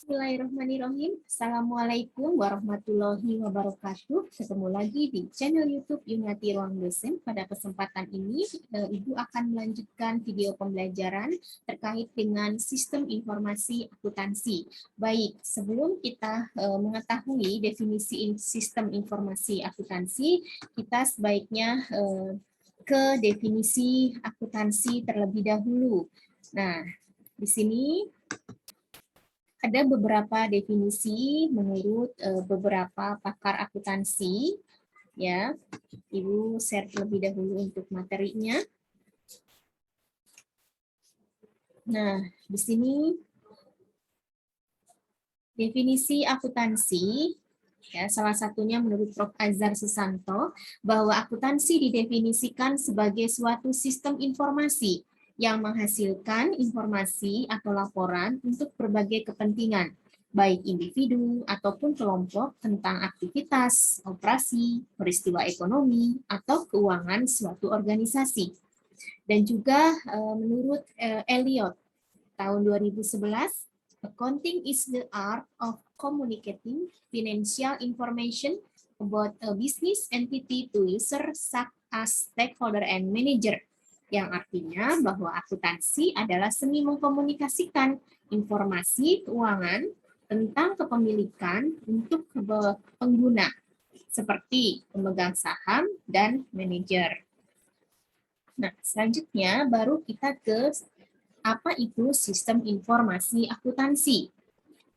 Bismillahirrahmanirrahim. Assalamualaikum warahmatullahi wabarakatuh. Ketemu lagi di channel YouTube Yuniati Ruang Dosen. Pada kesempatan ini, Ibu akan melanjutkan video pembelajaran terkait dengan sistem informasi akuntansi. Baik, sebelum kita mengetahui definisi sistem informasi akuntansi, kita sebaiknya ke definisi akuntansi terlebih dahulu. Nah, di sini ada beberapa definisi menurut beberapa pakar akuntansi, ya. Ibu share terlebih dahulu untuk materinya. Nah, di sini definisi akuntansi, ya, salah satunya menurut Prof. Azhar Susanto, bahwa akuntansi didefinisikan sebagai suatu sistem informasi yang menghasilkan informasi atau laporan untuk berbagai kepentingan, baik individu ataupun kelompok tentang aktivitas, operasi, peristiwa ekonomi, atau keuangan suatu organisasi. Dan juga menurut Elliot, tahun 2011, accounting is the art of communicating financial information about a business entity to user such as stakeholder and manager, yang artinya bahwa akuntansi adalah seni mengkomunikasikan informasi keuangan tentang kepemilikan untuk pengguna, seperti pemegang saham dan manajer. Nah, selanjutnya baru kita ke apa itu sistem informasi akuntansi.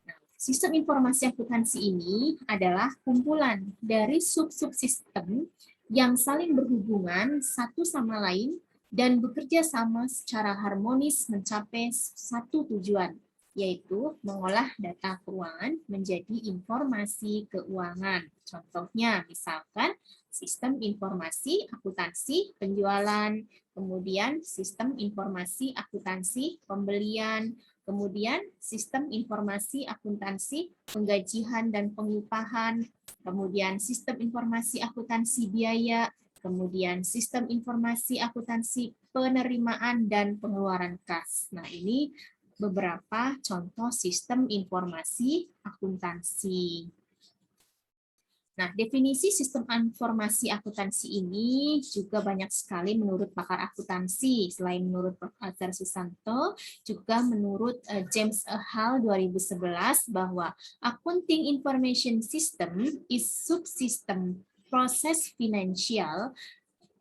Nah, sistem informasi akuntansi ini adalah kumpulan dari sub-subsistem yang saling berhubungan satu sama lain dan bekerja sama secara harmonis mencapai satu tujuan, yaitu mengolah data keuangan menjadi informasi keuangan. Contohnya, misalkan sistem informasi akuntansi penjualan, kemudian sistem informasi akuntansi pembelian, kemudian sistem informasi akuntansi penggajian dan pengupahan, kemudian sistem informasi akuntansi biaya, kemudian sistem informasi akuntansi penerimaan dan pengeluaran kas. Nah, ini beberapa contoh sistem informasi akuntansi. Nah, definisi sistem informasi akuntansi ini juga banyak sekali menurut pakar akuntansi. Selain menurut Prof. Azhar Susanto, juga menurut James Hall 2011 bahwa accounting information system is subsystem process financial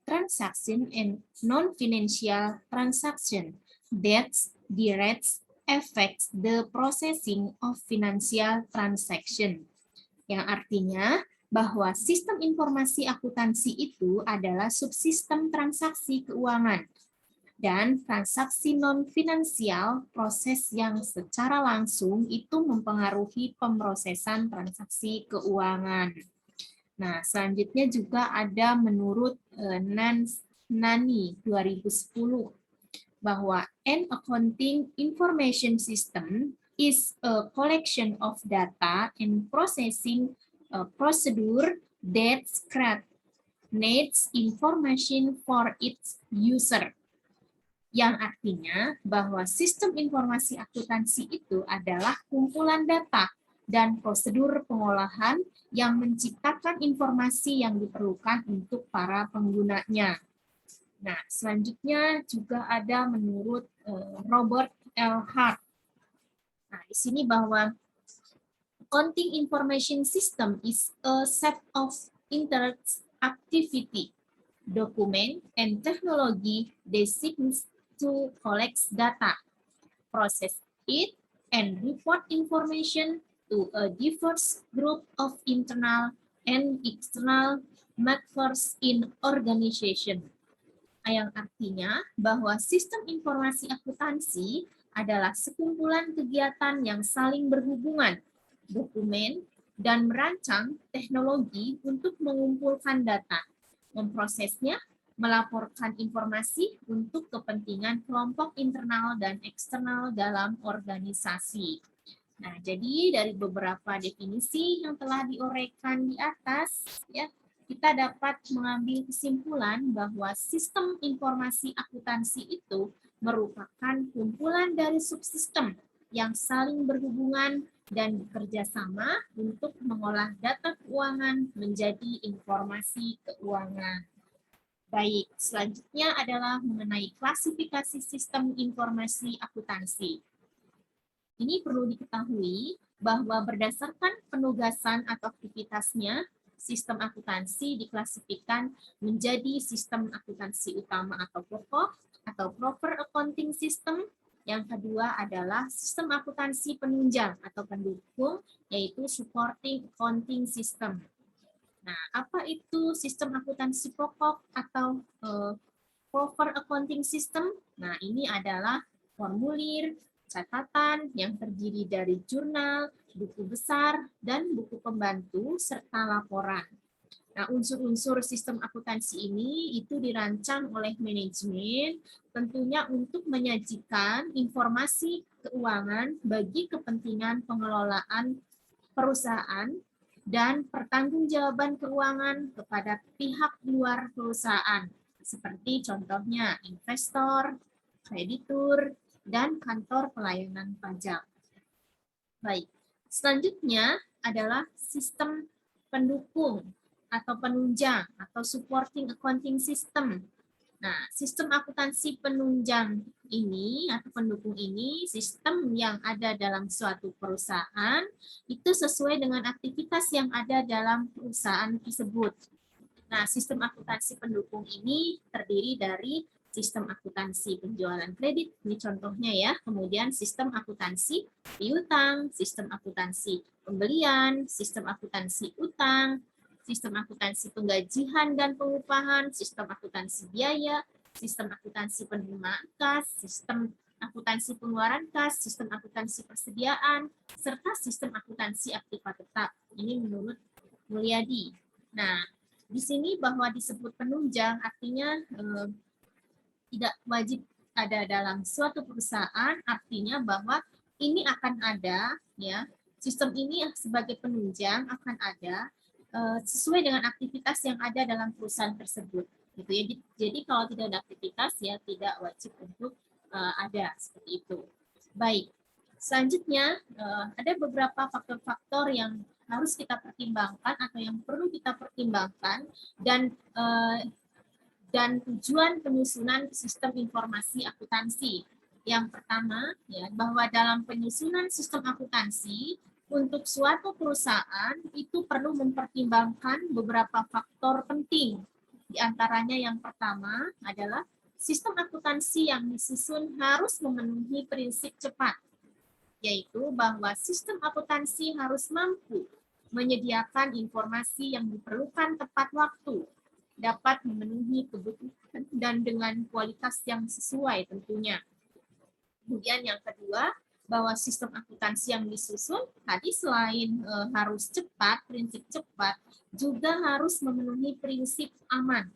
transaction and non-financial transaction that directs affects the processing of financial transaction. Yang artinya bahwa sistem informasi akuntansi itu adalah subsistem transaksi keuangan dan transaksi non-finansial, proses yang secara langsung itu mempengaruhi pemrosesan transaksi keuangan. Nah, selanjutnya juga ada menurut Nani 2010 bahwa an accounting information system is a collection of data and processing procedure that needs information for its user. Yang artinya bahwa sistem informasi akuntansi itu adalah kumpulan data dan prosedur pengolahan yang menciptakan informasi yang diperlukan untuk para penggunanya. Nah, selanjutnya juga ada menurut Robert L. Hart. Nah, di sini bahwa accounting information system is a set of interactivity, document, and technology designed to collect data, process it, and report information to a diverse group of internal and external matters in organization. Yang artinya bahwa sistem informasi akuntansi adalah sekumpulan kegiatan yang saling berhubungan, dokumen, dan merancang teknologi untuk mengumpulkan data, memprosesnya, melaporkan informasi untuk kepentingan kelompok internal dan eksternal dalam organisasi. Nah, jadi dari beberapa definisi yang telah diuraikan di atas, ya, kita dapat mengambil kesimpulan bahwa sistem informasi akuntansi itu merupakan kumpulan dari subsistem yang saling berhubungan dan bekerja sama untuk mengolah data keuangan menjadi informasi keuangan. Baik, selanjutnya adalah mengenai klasifikasi sistem informasi akuntansi. Ini perlu diketahui bahwa berdasarkan penugasan atau aktivitasnya, sistem akuntansi diklasifikasikan menjadi sistem akuntansi utama atau pokok, atau proper accounting system. Yang kedua adalah sistem akuntansi penunjang atau pendukung, yaitu supporting accounting system. Nah, apa itu sistem akuntansi pokok atau proper accounting system? Nah, ini adalah formulir, catatan yang terdiri dari jurnal, buku besar, dan buku pembantu, serta laporan. Nah, unsur-unsur sistem akuntansi ini itu dirancang oleh manajemen tentunya untuk menyajikan informasi keuangan bagi kepentingan pengelolaan perusahaan dan pertanggungjawaban keuangan kepada pihak luar perusahaan, seperti contohnya investor, kreditur, dan kantor pelayanan pajak. Baik, selanjutnya adalah sistem pendukung atau penunjang atau supporting accounting system. Nah, sistem akuntansi penunjang ini atau pendukung ini sistem yang ada dalam suatu perusahaan itu sesuai dengan aktivitas yang ada dalam perusahaan tersebut. Nah, sistem akuntansi pendukung ini terdiri dari sistem akuntansi penjualan kredit, ini contohnya ya, kemudian sistem akuntansi piutang, sistem akuntansi pembelian, sistem akuntansi utang, sistem akuntansi penggajian dan pengupahan, sistem akuntansi biaya, sistem akuntansi penerimaan kas, sistem akuntansi pengeluaran kas, sistem akuntansi persediaan, serta sistem akuntansi aktiva tetap. Ini menurut Mulyadi. Nah, di sini bahwa disebut penunjang artinya tidak wajib ada dalam suatu perusahaan, artinya bahwa ini akan ada, ya, sistem ini sebagai penunjang akan ada sesuai dengan aktivitas yang ada dalam perusahaan tersebut, gitu ya. Jadi kalau tidak ada aktivitas ya tidak wajib untuk ada seperti itu. Baik, selanjutnya ada beberapa faktor-faktor yang harus kita pertimbangkan atau yang perlu kita pertimbangkan dan tujuan penyusunan sistem informasi akuntansi. Yang pertama, ya, bahwa dalam penyusunan sistem akuntansi untuk suatu perusahaan itu perlu mempertimbangkan beberapa faktor penting. Di antaranya yang pertama adalah sistem akuntansi yang disusun harus memenuhi prinsip cepat, yaitu bahwa sistem akuntansi harus mampu menyediakan informasi yang diperlukan tepat waktu, dapat memenuhi kebutuhan dan dengan kualitas yang sesuai tentunya. Kemudian yang kedua, bahwa sistem akuntansi yang disusun tadi selain harus cepat, prinsip cepat, juga harus memenuhi prinsip aman.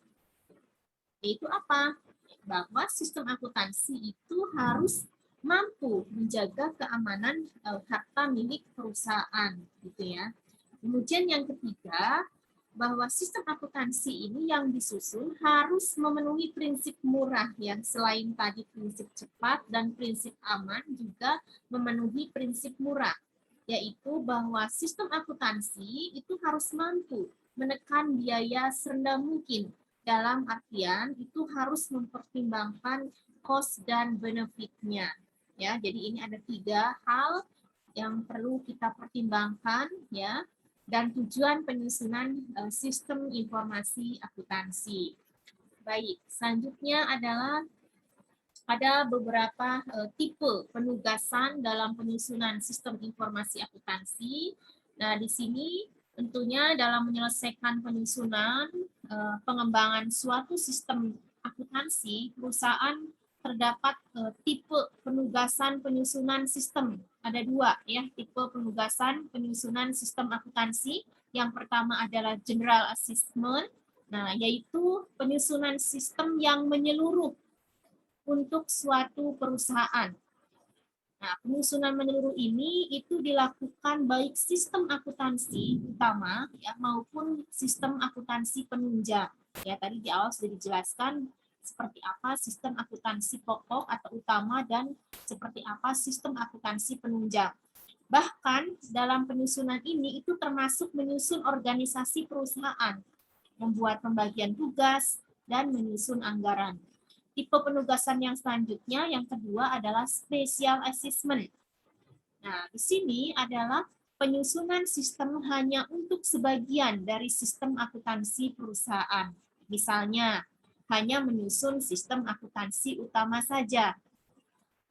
Yaitu apa? Bahwa sistem akuntansi itu harus mampu menjaga keamanan harta milik perusahaan, gitu ya. Kemudian yang ketiga, bahwa sistem akuntansi ini yang disusun harus memenuhi prinsip murah, yang selain tadi prinsip cepat dan prinsip aman juga memenuhi prinsip murah, yaitu bahwa sistem akuntansi itu harus mampu menekan biaya serendah mungkin. Dalam artian itu harus mempertimbangkan cost dan benefitnya. Ya, jadi ini ada 3 hal yang perlu kita pertimbangkan, ya, dan tujuan penyusunan sistem informasi akuntansi. Baik, selanjutnya adalah ada beberapa tipe penugasan dalam penyusunan sistem informasi akuntansi. Nah, di sini tentunya dalam menyelesaikan penyusunan pengembangan suatu sistem akuntansi, perusahaan terdapat tipe penugasan penyusunan sistem. Ada 2 ya, tipe penugasan penyusunan sistem akuntansi. Yang pertama adalah general assessment, nah yaitu penyusunan sistem yang menyeluruh untuk suatu perusahaan. Nah, penyusunan menyeluruh ini itu dilakukan baik sistem akuntansi utama ya maupun sistem akuntansi penunjang. Ya, tadi di awal sudah dijelaskan seperti apa sistem akuntansi pokok atau utama dan seperti apa sistem akuntansi penunjang. Bahkan dalam penyusunan ini itu termasuk menyusun organisasi perusahaan, membuat pembagian tugas, dan menyusun anggaran. Tipe penugasan yang selanjutnya, yang kedua adalah special assessment. Nah, di sini adalah penyusunan sistem hanya untuk sebagian dari sistem akuntansi perusahaan. Misalnya, hanya menyusun sistem akuntansi utama saja,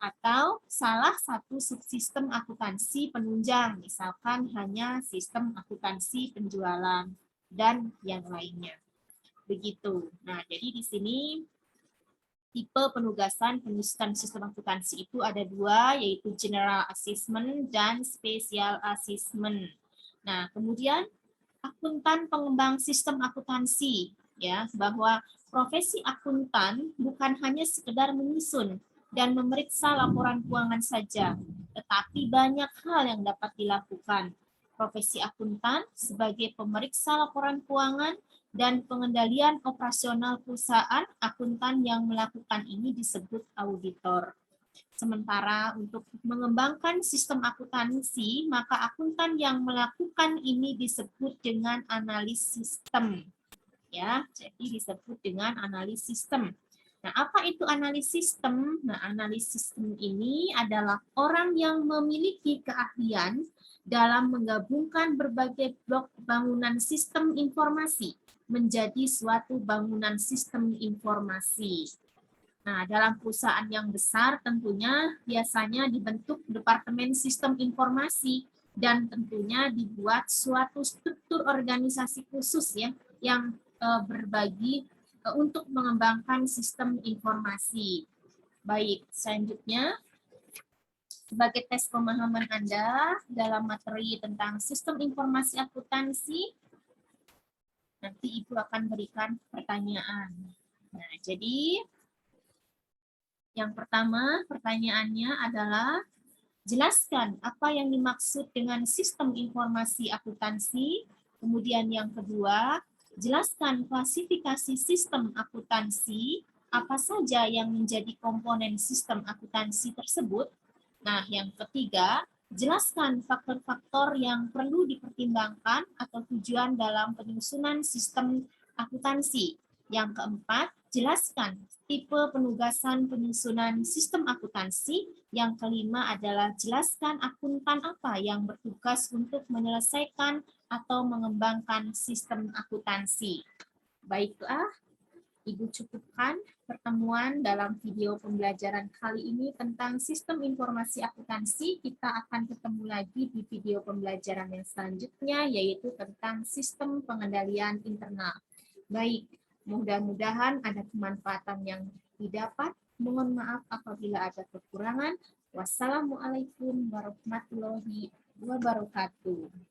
atau salah satu subsistem akuntansi penunjang, misalkan hanya sistem akuntansi penjualan dan yang lainnya. Begitu. Nah, jadi di sini tipe penugasan penyusunan sistem akuntansi itu ada dua, yaitu general assessment dan special assessment. Nah, kemudian akuntan pengembang sistem akuntansi, ya, bahwa profesi akuntan bukan hanya sekedar menyusun dan memeriksa laporan keuangan saja, tetapi banyak hal yang dapat dilakukan. Profesi akuntan sebagai pemeriksa laporan keuangan dan pengendalian operasional perusahaan, akuntan yang melakukan ini disebut auditor. Sementara untuk mengembangkan sistem akuntansi, maka akuntan yang melakukan ini disebut dengan analis sistem. Ya, jadi disebut dengan analis sistem. Nah, apa itu analis sistem? Nah, analis sistem ini adalah orang yang memiliki keahlian dalam menggabungkan berbagai blok bangunan sistem informasi menjadi suatu bangunan sistem informasi. Nah, dalam perusahaan yang besar tentunya biasanya dibentuk Departemen Sistem Informasi dan tentunya dibuat suatu struktur organisasi khusus ya yang berbagi untuk mengembangkan sistem informasi. Baik, selanjutnya sebagai tes pemahaman Anda dalam materi tentang sistem informasi akuntansi, nanti Ibu akan berikan pertanyaan. Nah, jadi yang pertama, pertanyaannya adalah jelaskan apa yang dimaksud dengan sistem informasi akuntansi. Kemudian yang kedua, jelaskan klasifikasi sistem akuntansi, apa saja yang menjadi komponen sistem akuntansi tersebut. Nah, yang ketiga, jelaskan faktor-faktor yang perlu dipertimbangkan atau tujuan dalam penyusunan sistem akuntansi. Yang keempat, jelaskan tipe penugasan penyusunan sistem akuntansi. Yang kelima adalah jelaskan akuntan apa yang bertugas untuk menyelesaikan atau mengembangkan sistem akuntansi. Baiklah, Ibu cukupkan pertemuan dalam video pembelajaran kali ini tentang sistem informasi akuntansi. Kita akan ketemu lagi di video pembelajaran yang selanjutnya, yaitu tentang sistem pengendalian internal. Baik, mudah-mudahan ada kemanfaatan yang didapat. Mohon maaf apabila ada kekurangan. Wassalamualaikum warahmatullahi wabarakatuh.